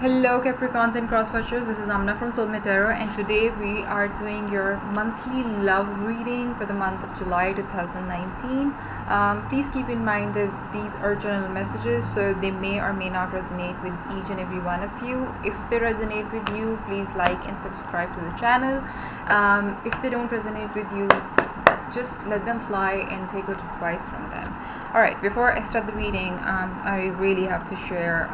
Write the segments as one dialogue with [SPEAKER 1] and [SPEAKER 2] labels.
[SPEAKER 1] Hello Capricorns and Crosswatchers, this is Amna from Soulmate, and today we are doing your monthly love reading for the month of July 2019. Please keep in mind that these are general messages, so they may or may not resonate with each and every one of you. If they resonate with you, please like and subscribe to the channel. If they don't resonate with you, just let them fly and take good advice from them. Alright, before I start the reading, I really have to share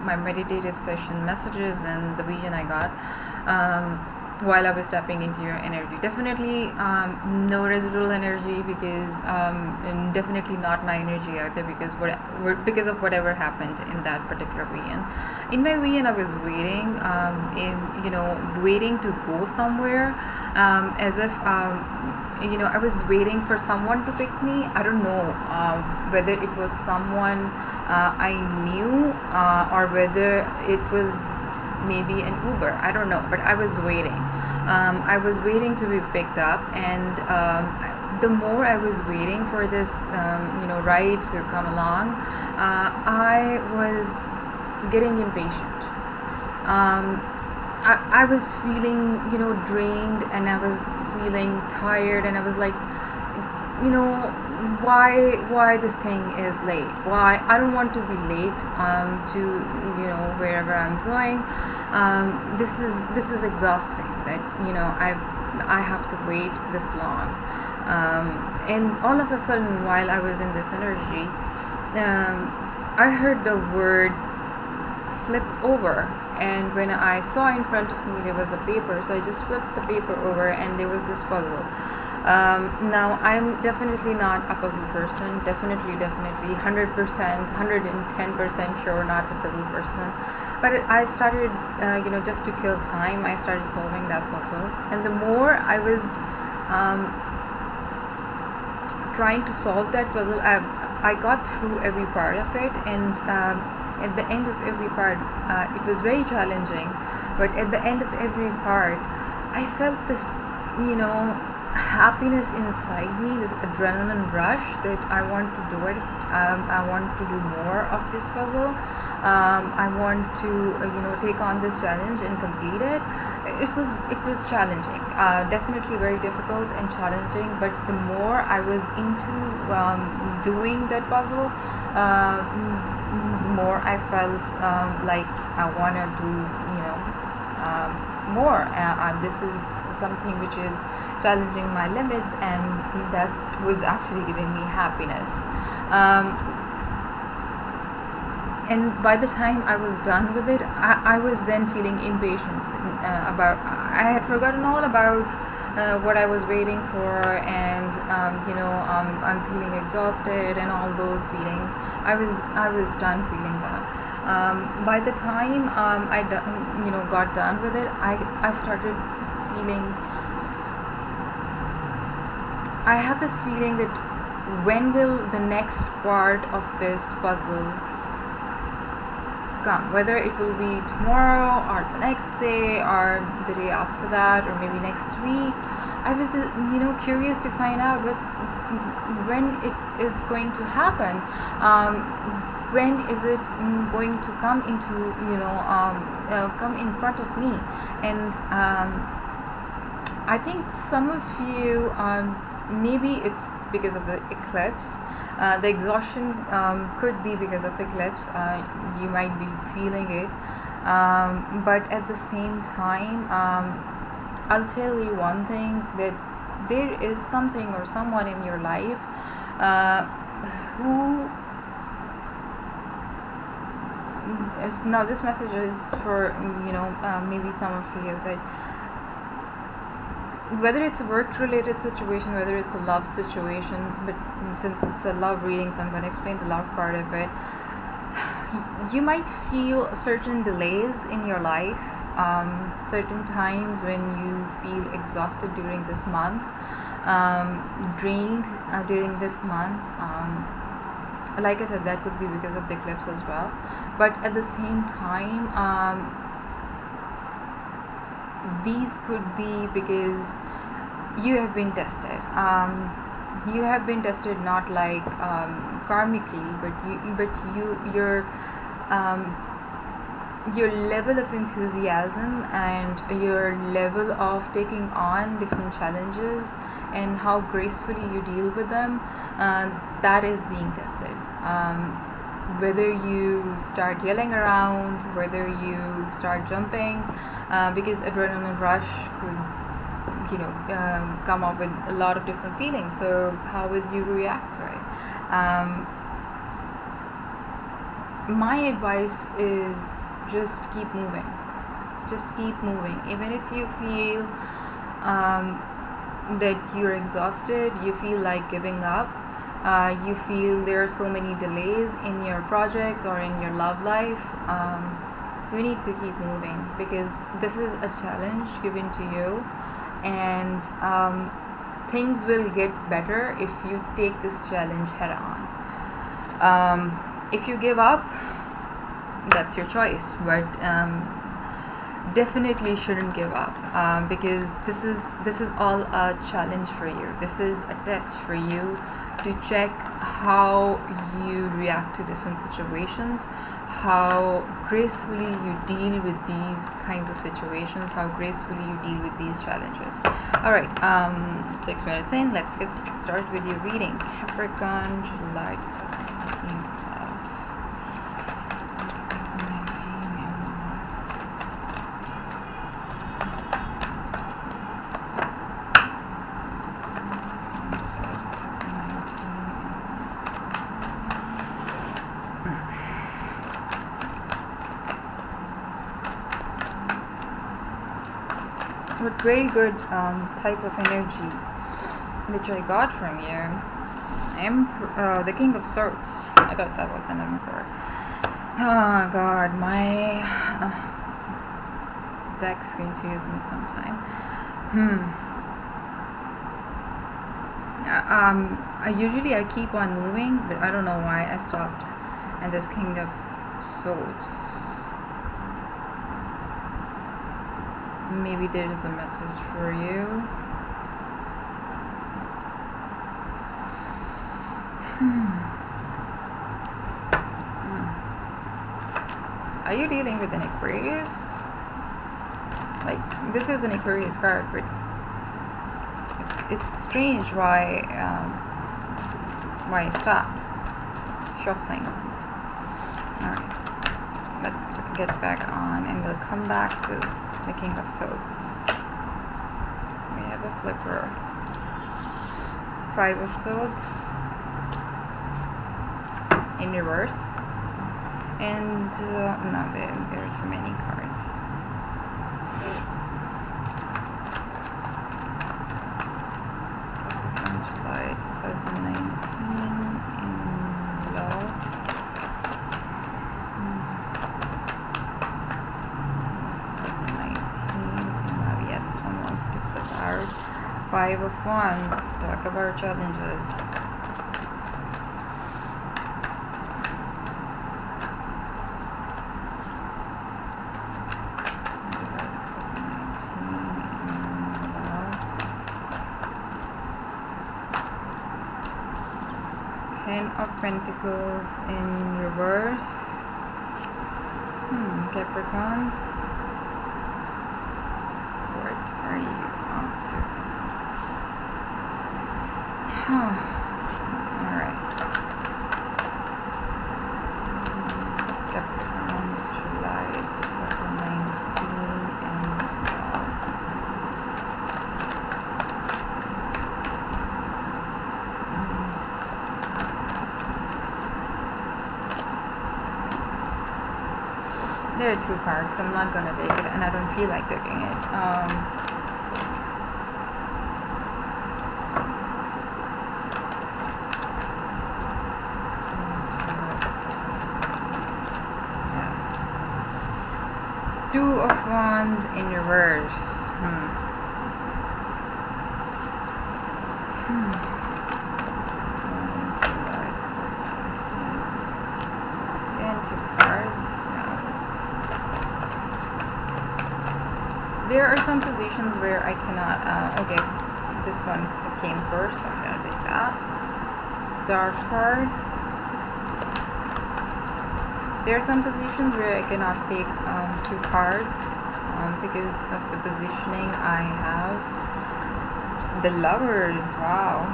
[SPEAKER 1] my meditative session messages and the vision I got while I was tapping into your energy. Definitely no residual energy, because and definitely not my energy either, because of whatever happened in that particular region. In my region, I was waiting, waiting to go somewhere, as if I was waiting for someone to pick me. I don't know whether it was someone I knew, or whether it was maybe an Uber. I don't know, but I was waiting. I was waiting to be picked up, and the more I was waiting for this, ride to come along, I was getting impatient. I was feeling, drained, and I was feeling tired, and I was like, why this thing is late? Why I don't want to be late to wherever I'm going. This is exhausting. That I have to wait this long, and all of a sudden, while I was in this energy, I heard the word flip over. And when I saw in front of me there was a paper, so I just flipped the paper over, and there was this puzzle. Now, I'm definitely not a puzzle person. Definitely 100%, 110% sure not a puzzle person. But I started, just to kill time, I started solving that puzzle. And the more I was trying to solve that puzzle, I got through every part of it, and at the end of every part, it was very challenging. But at the end of every part, I felt this, happiness inside me, this adrenaline rush that I want to do it. I want to do more of this puzzle. I want to take on this challenge and complete it. It was challenging, definitely very difficult and challenging. But the more I was into doing that puzzle, the more I felt like I want to do more. This is something which is challenging my limits, and that was actually giving me happiness. And by the time I was done with it, I was then feeling impatient about. I had forgotten all about what I was waiting for, and I'm feeling exhausted and all those feelings. I was done feeling that. By the time got done with it, I started feeling. I had this feeling that when will the next part of this puzzle come? Whether it will be tomorrow, or the next day, or the day after that, or maybe next week. I was curious to find out when it is going to happen. When is it going to come into come in front of me? And I think some of you, maybe it's because of the eclipse. The exhaustion could be because of the eclipse. You might be feeling it, but at the same time, I'll tell you one thing, that there is something or someone in your life who is, now this message is for maybe some of you, that whether it's a work related situation, whether it's a love situation, but since it's a love reading, so I'm going to explain the love part of it. You might feel certain delays in your life, certain times when you feel exhausted during this month, drained during this month. Like I said, that could be because of the eclipse as well. But at the same time, these could be because you have been tested. You have been tested, not like karmically, but you're your level of enthusiasm and your level of taking on different challenges and how gracefully you deal with them, that is being tested. Whether you start yelling around, whether you start jumping, because adrenaline rush could, come up with a lot of different feelings. So how will you react to it? My advice is just keep moving. Just keep moving. Even if you feel that you're exhausted, you feel like giving up, you feel there are so many delays in your projects or in your love life, you need to keep moving, because this is a challenge given to you, and things will get better if you take this challenge head on. If you give up, that's your choice, but definitely shouldn't give up, because this is all a challenge for you. This is a test for you to check how you react to different situations, how gracefully you deal with these kinds of situations, how gracefully you deal with these challenges. All right, 6 minutes in, let's get started with your reading. Capricorn, July 2019. What very good type of energy which I got from you. The King of Swords. I thought that was an Emperor. Oh God, my decks confuse me sometimes. Usually I keep on moving, but I don't know why I stopped. And this King of Swords. Maybe there is a message for you. Are you dealing with an Aquarius? Like, this is an Aquarius card, but it's strange why I stopped shuffling. Alright, let's get back on, and we'll come back to the King of Swords. We have a flipper. 5 of Swords in reverse, and no, there are too many cards. July 2019 in love. To flip out. 5 of Wands. Talk about challenges. Ten of Pentacles in reverse. Capricorn. What are you up to? Alright. Capricorn's July 2019 and there are 2 cards. I'm not gonna take it, and I don't feel like taking it. Two of Wands in reverse. And 2 cards. There are some positions where I cannot. Okay, this one came first, so I'm gonna take that. Star card. There are some positions where I cannot take two cards because of the positioning I have. The Lovers, wow.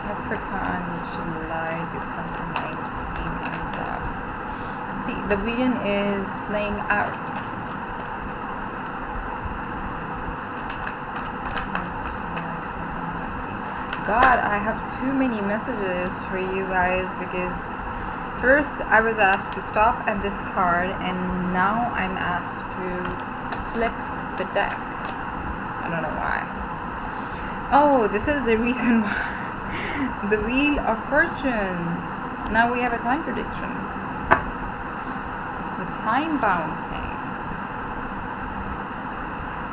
[SPEAKER 1] Capricorn, July 2019, and see, the vision is playing out. God, I have too many messages for you guys because first I was asked to stop at this card and now I'm asked to flip the deck. I don't know why. Oh, this is the reason why. The Wheel of Fortune. Now we have a time prediction. It's the time bound thing.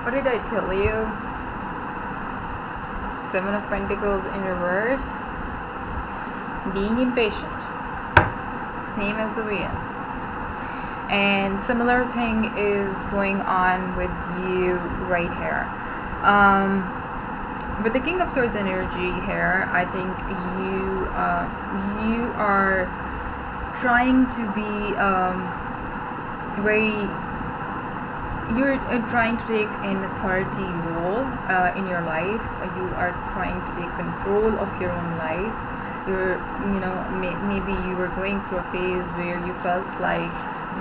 [SPEAKER 1] What did I tell you? Seven of Pentacles in reverse. Being impatient. Same as the Wheel. And similar thing is going on with you right here. With the King of Swords energy here, I think you are trying to be you're trying to take an authority role in your life. You are trying to take control of your own life. You're, maybe you were going through a phase where you felt like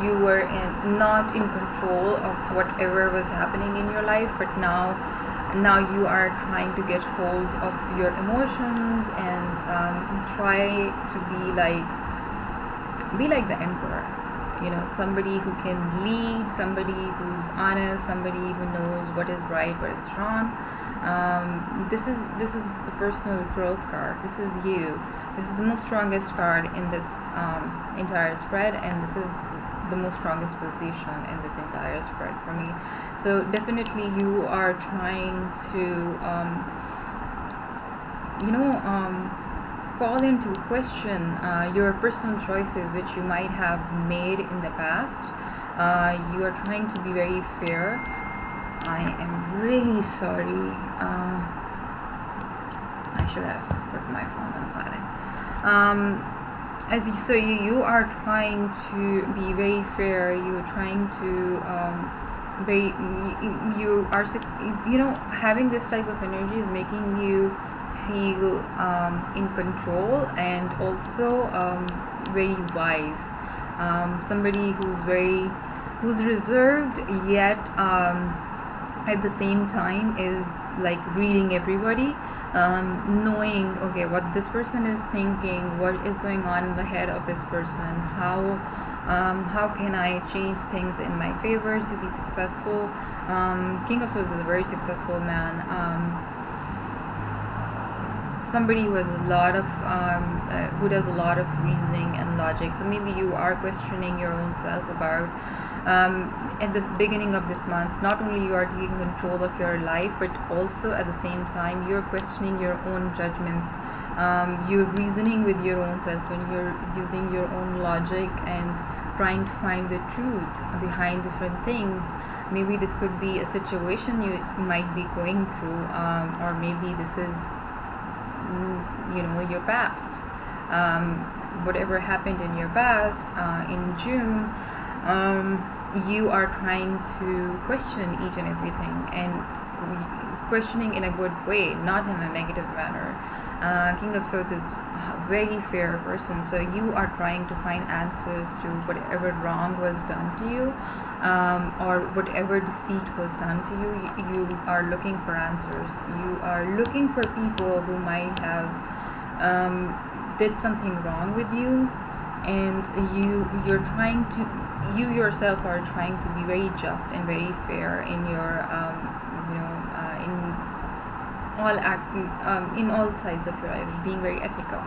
[SPEAKER 1] you were not in control of whatever was happening in your life, but now you are trying to get hold of your emotions and try to be like the emperor. Somebody who can lead, somebody who's honest, somebody who knows what is right, what is wrong. This is the personal growth card. This is you. This is the most strongest card in this entire spread, and this is the most strongest position in this entire spread for me. So definitely you are trying to call into question your personal choices which you might have made in the past. You are trying to be very fair. I am really sorry. I should have put my phone on silent. So you are trying to be very fair. You're trying to having this type of energy is making you feel in control and also very wise. Somebody who's reserved yet at the same time is like reading everybody, knowing okay what this person is thinking, what is going on in the head of this person, how can I change things in my favor to be successful. King of Swords is a very successful man. Somebody who has a lot of who does a lot of reasoning and logic. So maybe you are questioning your own self about at the beginning of this month. Not only you are taking control of your life, but also at the same time you're questioning your own judgments. You're reasoning with your own self and you're using your own logic and trying to find the truth behind different things. Maybe this could be a situation you might be going through, or maybe this is your past, whatever happened in your past in June. You are trying to question each and everything, and questioning in a good way, not in a negative manner. King of Swords is a very fair person, so you are trying to find answers to whatever wrong was done to you, or whatever deceit was done to you. You are looking for answers. You are looking for people who might have did something wrong with you, and you yourself are trying to be very just and very fair in your in all sides of your life, being very ethical.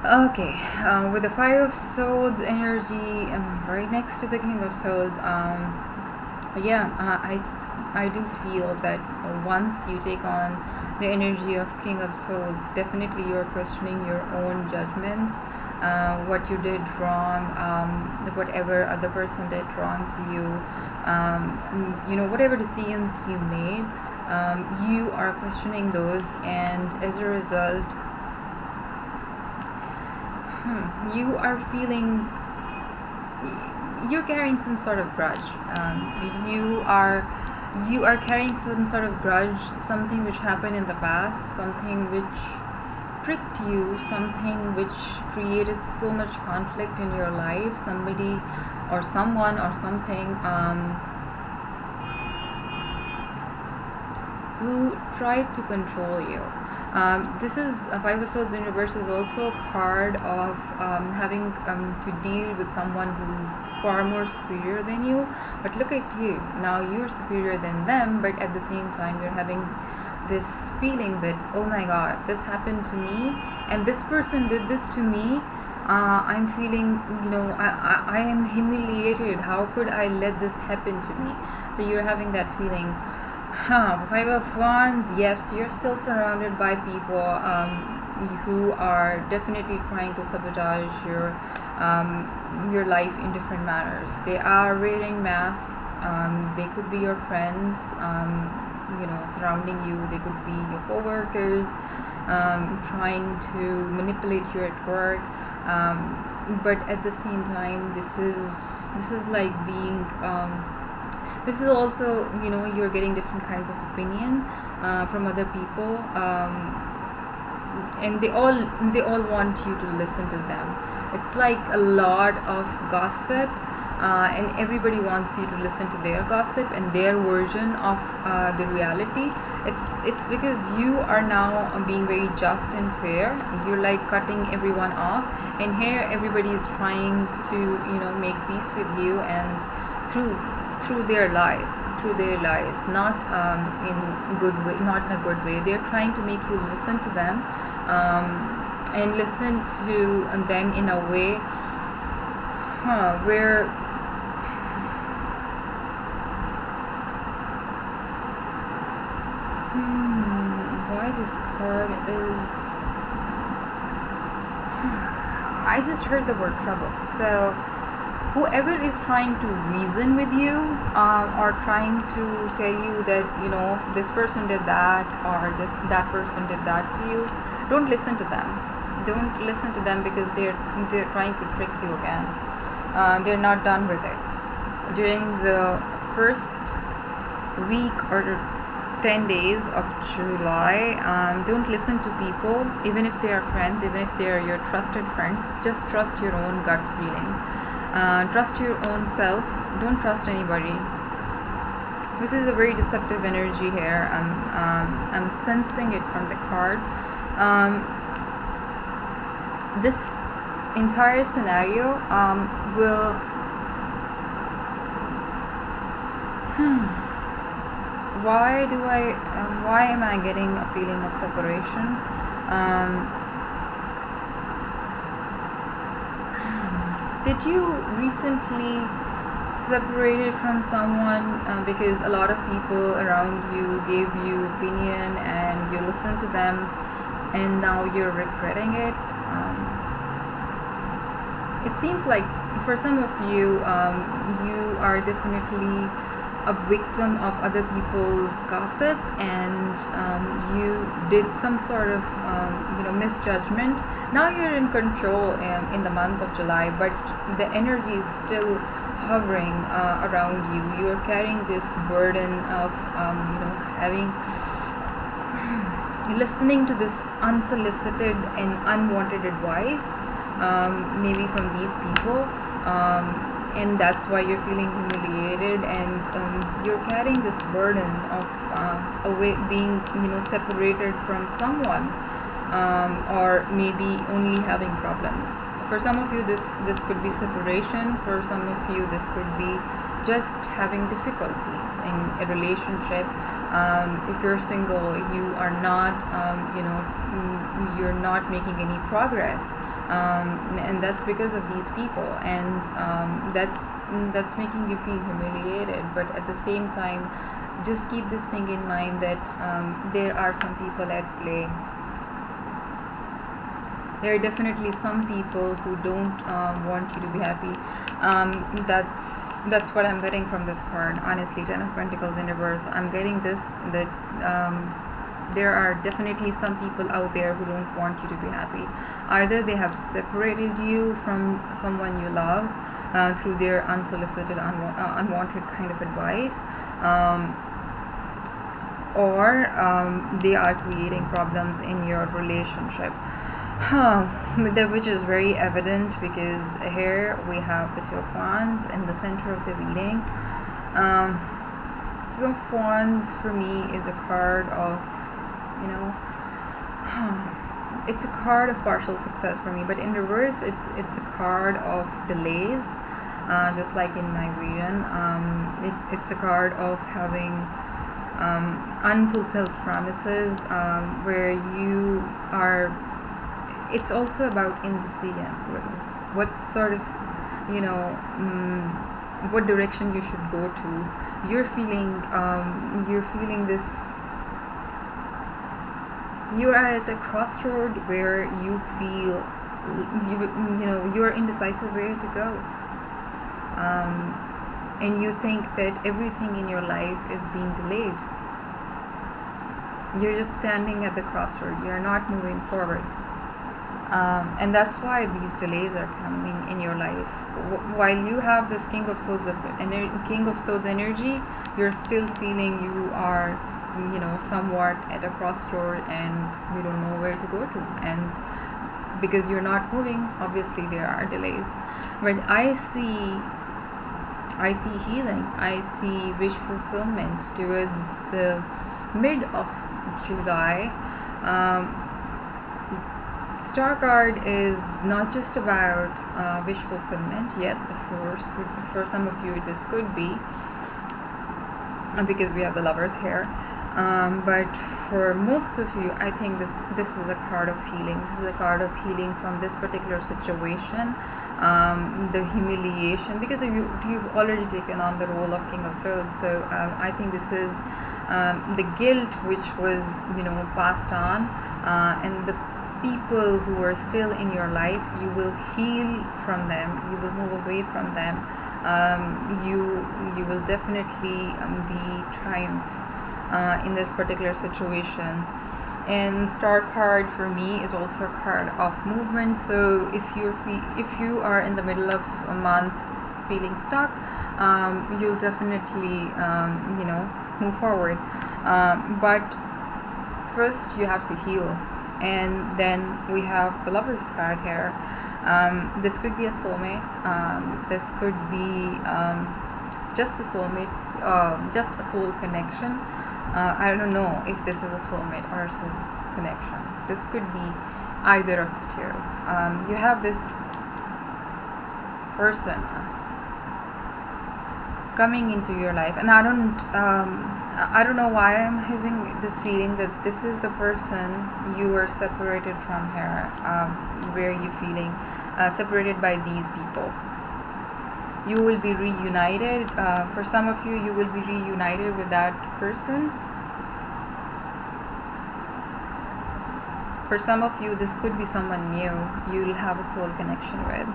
[SPEAKER 1] Okay, with the Five of Swords energy right next to the King of Swords, I do feel that once you take on the energy of King of Swords, definitely you're questioning your own judgments, what you did wrong, whatever other person did wrong to you, whatever decisions you made, you are questioning those, and as a result You are feeling, you're carrying some sort of grudge. You are you are carrying some sort of grudge, something which happened in the past, something which tricked you, something which created so much conflict in your life, somebody or someone or something who tried to control you. This is Five of Swords in reverse is also a card of having to deal with someone who's far more superior than you. But look at you now; you're superior than them, but at the same time, you're having this feeling that, oh my God, this happened to me, and this person did this to me. I'm feeling, I am humiliated. How could I let this happen to me? So you're having that feeling. Five of Wands, yes, you're still surrounded by people who are definitely trying to sabotage your life in different manners. They are wearing masks. They could be your friends, surrounding you. They could be your co-workers, trying to manipulate you at work. But at the same time, this is like being this is also, you're getting different kinds of opinion from other people, and they all want you to listen to them. It's like a lot of gossip, and everybody wants you to listen to their gossip and their version of the reality. It's because you are now being very just and fair. You're like cutting everyone off, and here everybody is trying to make peace with you, and through their lies, not not in a good way. They're trying to make you listen to them, and listen to them in a way where why this card is I just heard the word trouble. So whoever is trying to reason with you, or trying to tell you that this person did that, or that person did that to you, don't listen to them. Don't listen to them, because they're trying to trick you again. They're not done with it. During the first week or 10 days of July, don't listen to people, even if they are friends, even if they are your trusted friends. Just trust your own gut feeling. Trust your own self. Don't trust anybody. This is a very deceptive energy here. I'm sensing it from the card. This entire scenario will. Why am I getting a feeling of separation? Did you recently separated from someone because a lot of people around you gave you opinion and you listened to them, and now you're regretting it? It seems like for some of you, you are definitely a victim of other people's gossip, and you did some sort of misjudgment. Now you're in control in the month of July, but the energy is still hovering around you. You're carrying this burden of having listening to this unsolicited and unwanted advice, maybe from these people, and that's why you're feeling humiliated, and you're carrying this burden of being separated from someone, or maybe only having problems. For some of you, this could be separation. For some of you, this could be just having difficulties in a relationship. If you're single, you are not you're not making any progress, and that's because of these people, and that's making you feel humiliated. But at the same time, just keep this thing in mind that there are some people at play. There are definitely some people who don't want you to be happy. That's what I'm getting from this card. Honestly, Ten of Pentacles in reverse. I'm getting this, that there are definitely some people out there who don't want you to be happy. Either they have separated you from someone you love through their unsolicited, unwanted kind of advice, or they are creating problems in your relationship. Which is very evident because here we have the Two of Wands in the center of the reading. Two of Wands for me is a card of, you know, it's a card of partial success for me, but in reverse, it's a card of delays. Just like in my vision, it's a card of having unfulfilled promises, where you are. It's also about indecision. What sort of, you know, what direction you should go to. You're feeling this. You are at a crossroad where you feel, you know, you're indecisive where to go. And you think that everything in your life is being delayed. You're just standing at the crossroad. You're not moving forward. And that's why these delays are coming in your life. While you have this King of Swords energy, you're still feeling you are, you know, somewhat at a crossroad and you don't know where to go to. And because you're not moving, obviously there are delays. But I see healing. I see wish fulfillment towards the mid of July. Star card is not just about wish fulfillment. Yes, of course, for some of you this could be, because we have the Lovers here. But for most of you, I think this is a card of healing. This is a card of healing from this particular situation, the humiliation, because you've already taken on the role of King of Swords. So I think this is the guilt which was, you know, passed on, and the people who are still in your life, you will heal from them. You will move away from them. You will definitely be triumph in this particular situation. And Star card for me is also a card of movement. So if you are in the middle of a month feeling stuck, you'll definitely you know, move forward. But first you have to heal. And then we have the Lovers card here. This could be a soulmate. This could be just a soulmate, just a soul connection. I don't know if this is a soulmate or a soul connection. This could be either of the two. You have this person coming into your life, and I don't know why I'm having this feeling that this is the person you are separated from here. Where you feeling separated by these people. You will be reunited. For some of you, you will be reunited with that person. For some of you, this could be someone new you will have a soul connection with.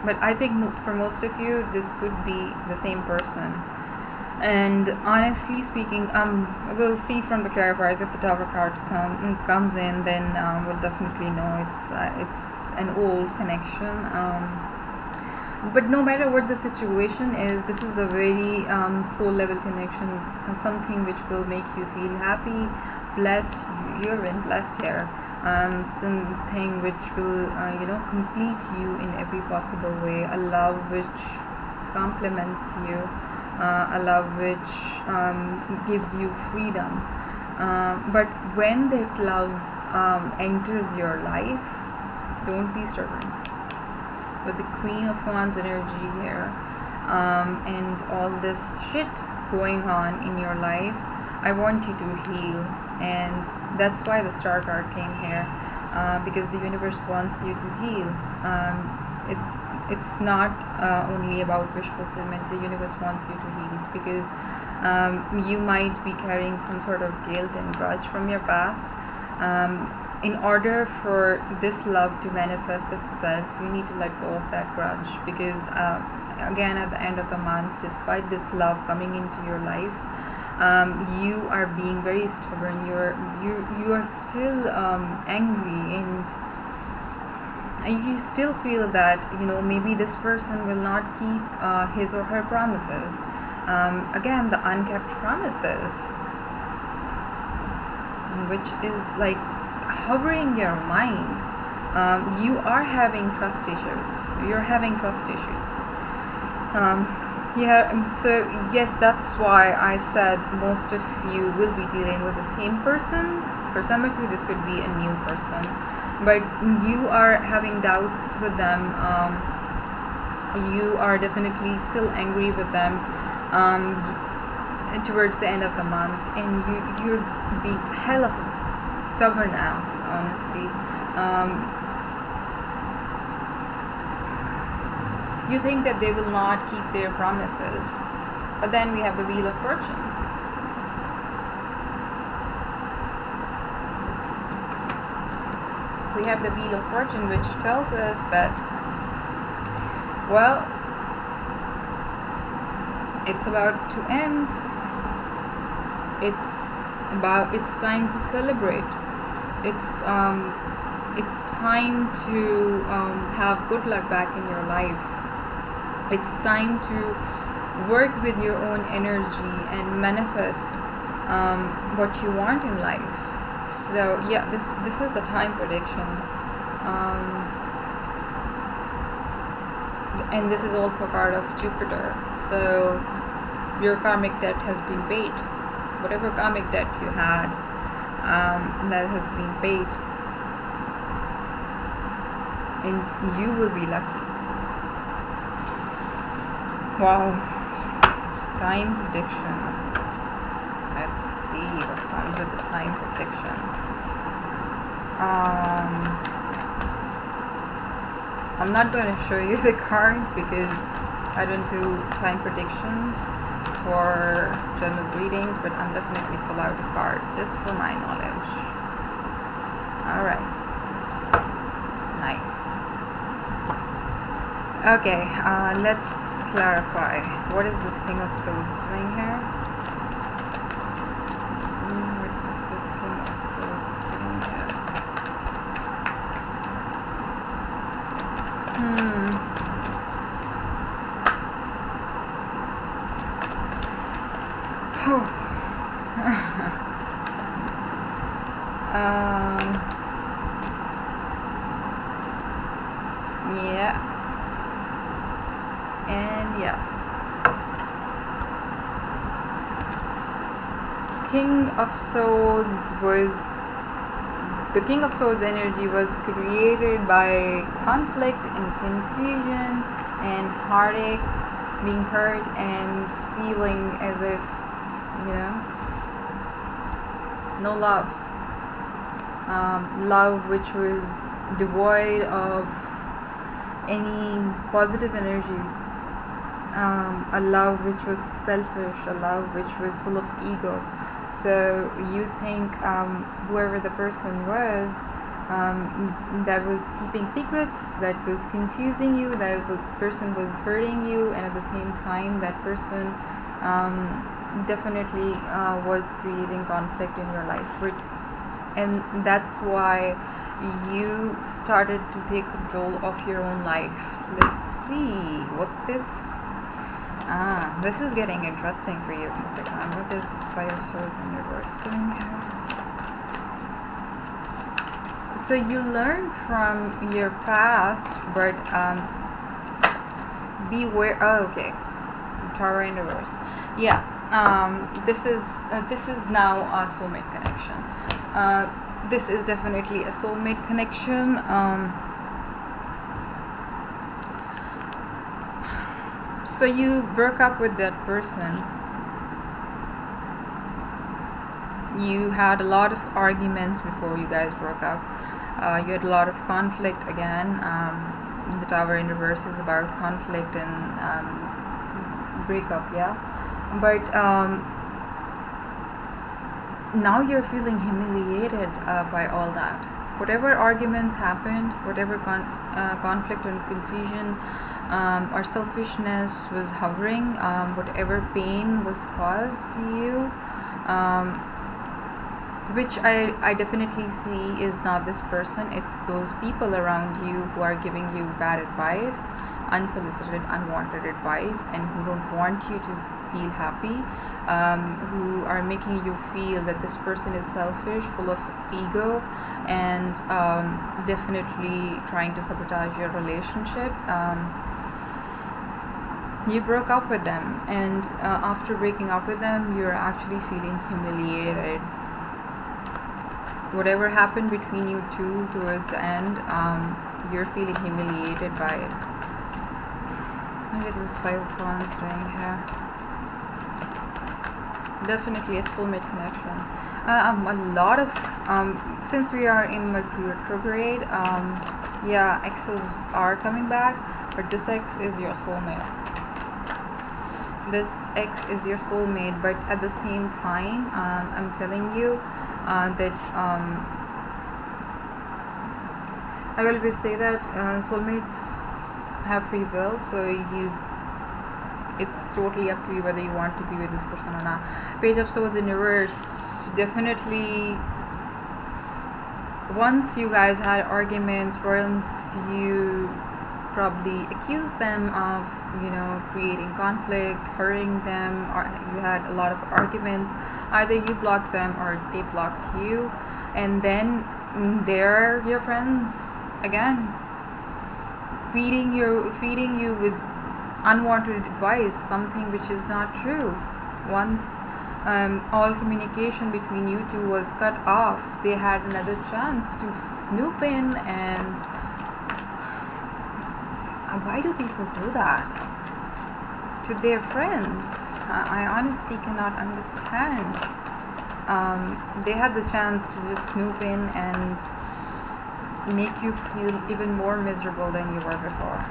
[SPEAKER 1] But I think for most of you, this could be the same person. And honestly speaking, we'll see from the clarifiers. If the Tower card comes in, then we'll definitely know it's an old connection. But no matter what the situation is, this is a very soul level connection. It's something which will make you feel happy, blessed. You're in blessed here. Something which will you know, complete you in every possible way. A love which complements you. A love which gives you freedom. But when that love enters your life, don't be stubborn. With the Queen of Wands energy here, and all this shit going on in your life, I want you to heal. And that's why the Star card came here, because the universe wants you to heal. It's not only about wish fulfillment. The universe wants you to heal, because you might be carrying some sort of guilt and grudge from your past. In order for this love to manifest itself, you need to let go of that grudge, because again, at the end of the month, despite this love coming into your life, You are being very stubborn. You are still angry, and you still feel that maybe this person will not keep his or her promises. Again, the unkept promises, which is like hovering your mind. You are having trust issues. You're having trust issues. So yes, that's why I said most of you will be dealing with the same person. For some of you, this could be a new person, but you are having doubts with them. You are definitely still angry with them towards the end of the month, and you're being hell of a stubborn ass, honestly. You think that they will not keep their promises, but then we have the Wheel of Fortune. We have the Wheel of Fortune, which tells us that, well, it's about to end. It's time to celebrate. It's time to have good luck back in your life. It's time to work with your own energy and manifest what you want in life. So yeah, this is a time prediction, and this is also a card of Jupiter. So your karmic debt has been paid. Whatever karmic debt you had, that has been paid, and you will be lucky. Wow. Time prediction. Let's see what comes with the time prediction. I'm not going to show you the card because I don't do time predictions for general readings, but I'm definitely pull out a card just for my knowledge. Alright. Nice. Okay, let's clarify. What is this King of Swords doing here? What is this King of Swords doing here? Yeah. And yeah. King of Swords the King of Swords energy was created by conflict and confusion and heartache, being hurt and feeling as if, no love. Love which was devoid of any positive energy. A love which was selfish, a love which was full of ego. So you think whoever the person was, that was keeping secrets, that was confusing you, that person was hurting you, and at the same time that person definitely was creating conflict in your life. And that's why you started to take control of your own life. Let's see what this is getting interesting for you, Capricorn. What is this Five of Swords in reverse doing here? So you learned from your past, but beware. Oh, okay. Tower in reverse. Yeah. This is now a soulmate connection. This is definitely a soulmate connection. So you broke up with that person. You had a lot of arguments before you guys broke up. You had a lot of conflict again. The Tower in reverse is about conflict and breakup, yeah. But now you're feeling humiliated by all that. Whatever arguments happened, whatever conflict and confusion or selfishness was hovering, whatever pain was caused to you, which I definitely see is not this person. It's those people around you who are giving you bad advice, unsolicited, unwanted advice, and who don't want you to feel happy, who are making you feel that this person is selfish, full of ego, and definitely trying to sabotage your relationship. You broke up with them, and after breaking up with them, you're actually feeling humiliated. Whatever happened between you two towards the end, you're feeling humiliated by it. Look at this 5 of Wands doing here. Definitely a soulmate connection. A lot of since we are in Mercury retrograde, yeah, exes are coming back, but this ex is your soulmate. This ex is your soulmate, but at the same time, I'm telling you that I always say that soulmates have free will, so it's totally up to you whether you want to be with this person or not. Page of Swords in reverse. Definitely, once you guys had arguments, once you probably accused them of, creating conflict, hurting them, or you had a lot of arguments, either you blocked them or they blocked you, and then they're your friends again, feeding you with unwanted advice, something which is not true. Once all communication between you two was cut off, they had another chance to snoop in. And why do people do that to their friends? I honestly cannot understand. They had the chance to just snoop in and make you feel even more miserable than you were before.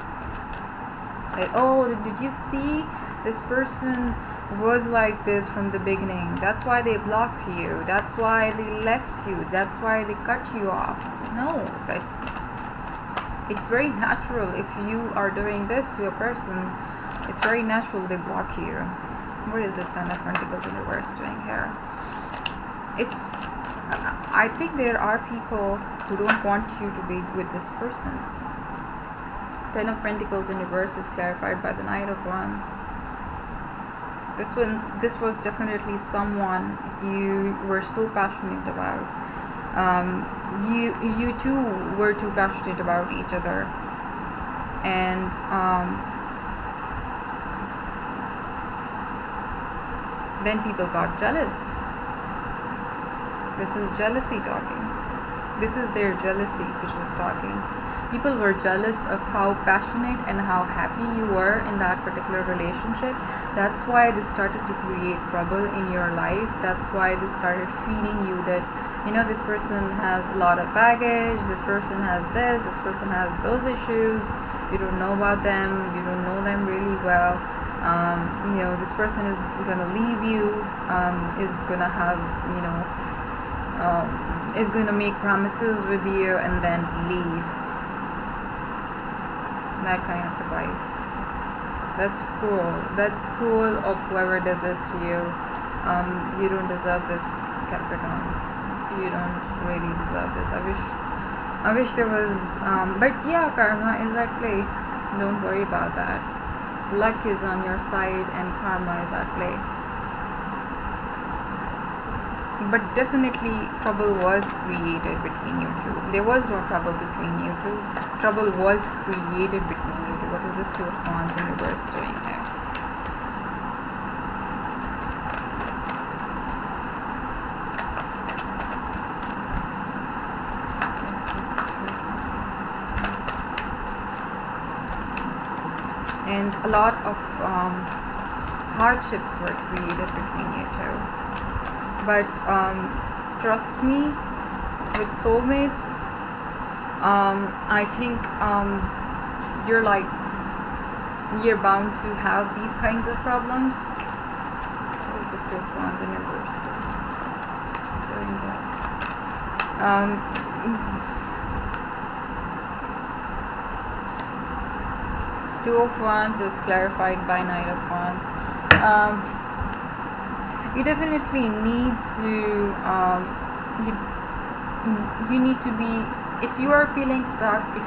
[SPEAKER 1] Like, oh, did you see this person was like this from the beginning? That's why they blocked you. That's why they left you. That's why they cut you off. No, that it's very natural. If you are doing this to a person, it's very natural they block you. What is this Ten of Pentacles in reverse doing here? I think there are people who don't want you to be with this person. Ten of Pentacles in reverse is clarified by the Knight of Wands. This was definitely someone you were so passionate about. You two were too passionate about each other, and then people got jealous. This is jealousy talking. This is their jealousy which is talking. People were jealous of how passionate and how happy you were in that particular relationship. That's why they started to create trouble in your life. That's why they started feeding you that, this person has a lot of baggage, this person has this person has those issues, you don't know about them, you don't know them really well. This person is gonna leave you, is gonna have, is gonna make promises with you and then leave. That kind of advice. That's cruel. That's cruel of whoever did this to you. You don't deserve this, Capricorns. You don't really deserve this. I wish there was, but yeah, karma is at play. Don't worry about that. Luck is on your side and karma is at play. But definitely trouble was created between you two. There was no trouble between you two. Trouble was created between you two. What is this Two of Wands in reverse doing here? What is this Two of Wands? And a lot of hardships were created between you two. But trust me, with soulmates, I think you're bound to have these kinds of problems. What is this Two of Wands in reverse? This doing that. Two of Wands is clarified by Knight of Wands. Um, you definitely need to you need to be, if you are feeling stuck, if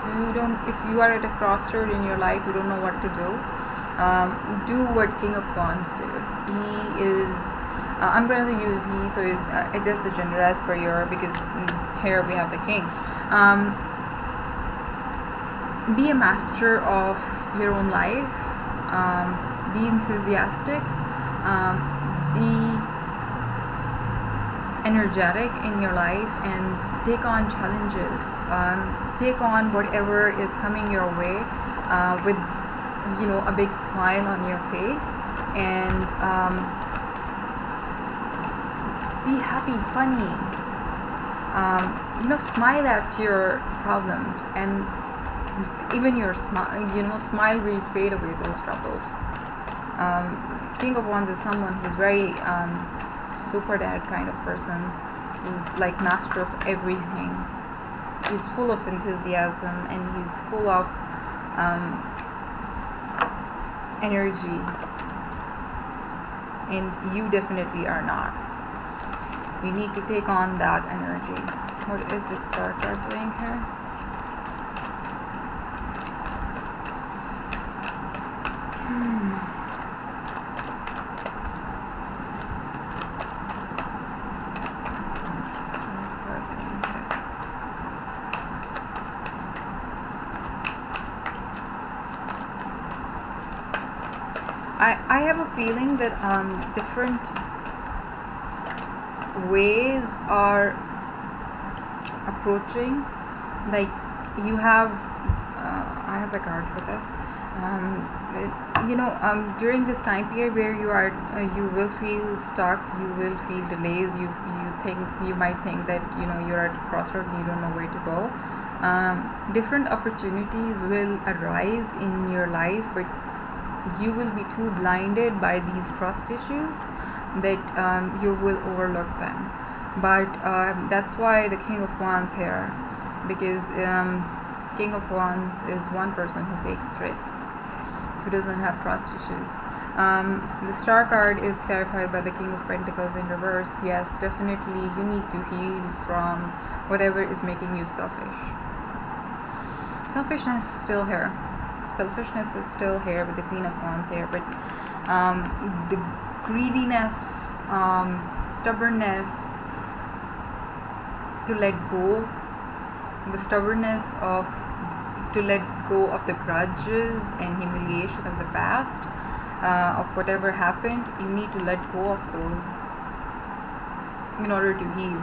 [SPEAKER 1] you are at a crossroad in your life, you don't know what to do what King of Wands do. He is I'm going to use he, so it's just the gender as per your, because here we have the king. Be a master of your own life. Be enthusiastic. Be energetic in your life and take on challenges. Take on whatever is coming your way with a big smile on your face, and be happy, funny. Smile at your problems, and even your smile will fade away those troubles. King of Wands is someone who's very super dad kind of person, who's like master of everything. He's full of enthusiasm and he's full of energy, and you definitely are not. You need to take on that energy. What is this star card doing here? I have a feeling that different ways are approaching. Like you have, I have a card for this. During this time period where you are, you will feel stuck. You will feel delays. You might think that you're at a crossroad and you don't know where to go. Different opportunities will arise in your life, but you will be too blinded by these trust issues that you will overlook them. But that's why the King of Wands here, because King of Wands is one person who takes risks, who doesn't have trust issues. The star card is clarified by the King of Pentacles in reverse. Yes, definitely you need to heal from whatever is making you selfish. Selfishness is still here. Selfishness is still here with the Queen of Wands here, but the greediness, stubbornness to let go, the stubbornness of to let go of the grudges and humiliation of the past, of whatever happened. You need to let go of those in order to heal.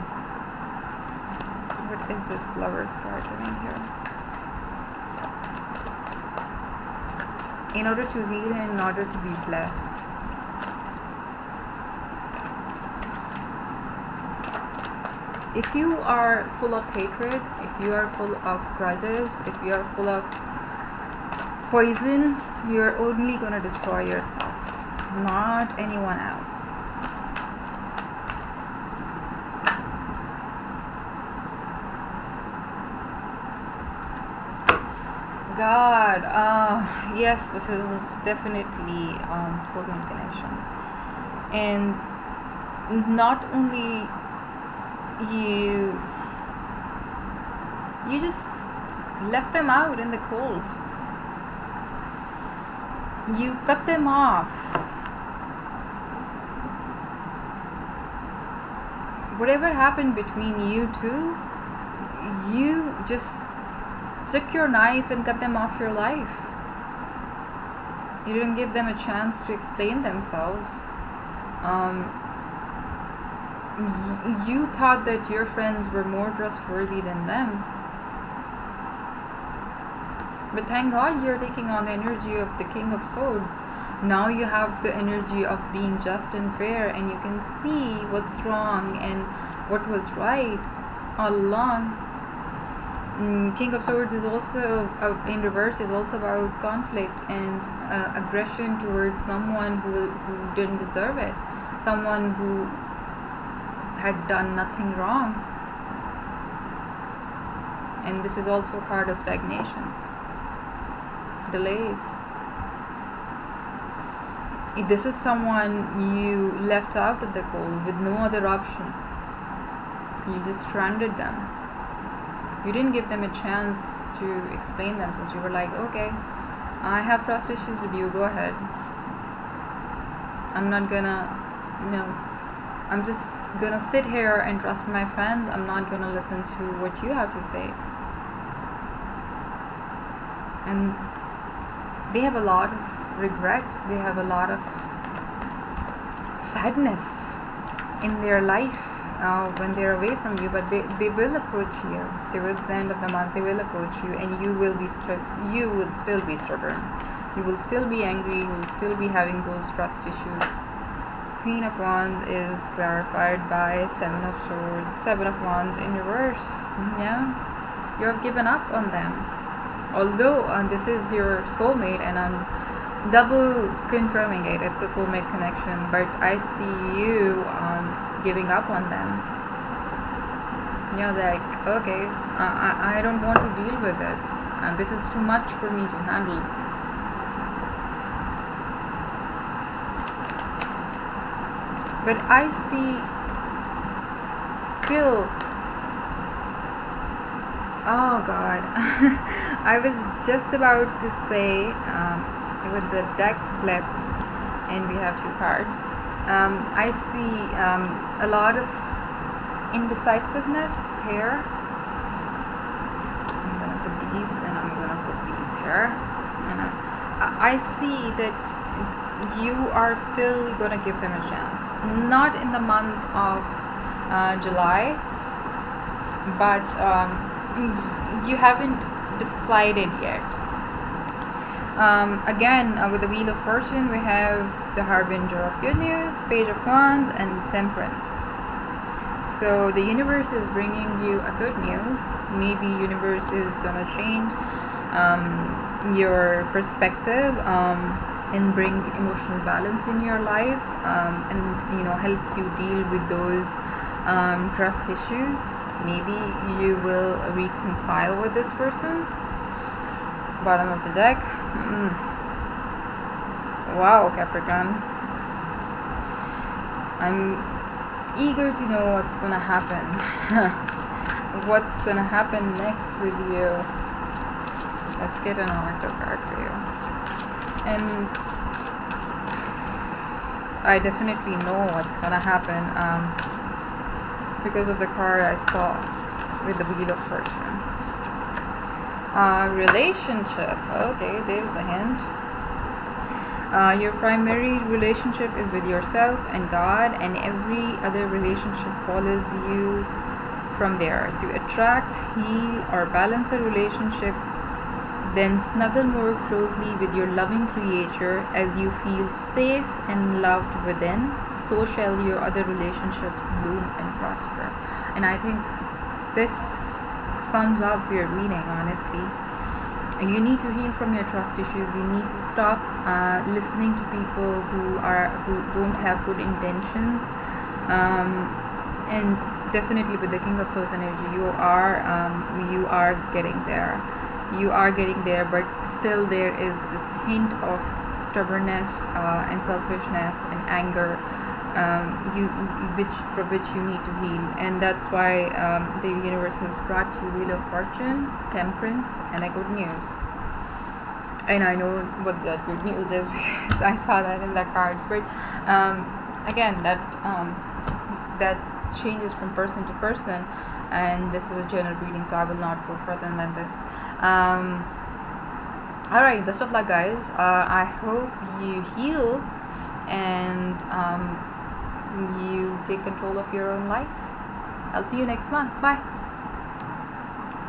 [SPEAKER 1] What is this Lover's card doing here? In order to heal and in order to be blessed. If you are full of hatred, if you are full of grudges, if you are full of poison, you're only going to destroy yourself, not anyone else. God, yes, this is definitely soulmate connection, and not only you just left them out in the cold. You cut them off. Whatever happened between you two, you just took your knife and cut them off your life. You didn't give them a chance to explain themselves. You thought that your friends were more trustworthy than them. But thank God you're taking on the energy of the King of Swords. Now you have the energy of being just and fair, and you can see what's wrong and what was right all along. King of Swords is also in reverse, is also about conflict and aggression towards someone who didn't deserve it, someone who had done nothing wrong. And this is also a card of stagnation, delays. this is someone you left out of the cold with no other option. You just stranded them. You didn't give them a chance to explain themselves. You were like, okay, I have trust issues with you, go ahead. I'm not gonna, I'm just gonna sit here and trust my friends. I'm not gonna listen to what you have to say. And they have a lot of regret, they have a lot of sadness in their life when they're away from you, but they will approach you towards the end of the month. They will approach you, and you will be stressed. You will still be stubborn, you will still be angry, you will still be having those trust issues. Queen of Wands is clarified by Seven of Swords, Seven of Wands in reverse. Yeah, you have given up on them. Although this is your soulmate, and I'm double confirming it, it's a soulmate connection, but I see you giving up on them. You're like, okay, I don't want to deal with this, and this is too much for me to handle. But I see still, oh God, I was just about to say, with the deck flipped and we have two cards, I see a lot of indecisiveness here. I'm gonna put these, and I'm gonna put these here, and I see that you are still gonna give them a chance, not in the month of July, but you haven't decided yet. Again, with the Wheel of Fortune, we have the Harbinger of Good News, Page of Wands, and Temperance. So the universe is bringing you a good news. Maybe universe is gonna change your perspective and bring emotional balance in your life, and help you deal with those trust issues. Maybe you will reconcile with this person. Bottom of the deck. Wow, Capricorn. I'm eager to know what's gonna happen. What's gonna happen next with you. Let's get an oracle card for you. And I definitely know what's gonna happen because of the card I saw with the Wheel of Fortune. Relationship. Okay, there's a hint. Your primary relationship is with yourself and God, and every other relationship follows you from there. To attract, heal, or balance a relationship, then snuggle more closely with your loving creator. As you feel safe and loved within, so shall your other relationships bloom and prosper. And I think this sums up your reading, honestly. You need to heal from your trust issues. You need to stop listening to people who don't have good intentions, and definitely with the King of Swords energy, you are getting there. You are getting there, but still there is this hint of stubbornness and selfishness and anger, for which you need to heal. And that's why the universe has brought you Wheel of Fortune, Temperance, and a good news. And I know what that good news is because I saw that in the cards. But again, that changes from person to person, and this is a general reading, so I will not go further than this. Alright, best of luck, guys. I hope you heal and you take control of your own life. I'll see you next month. Bye.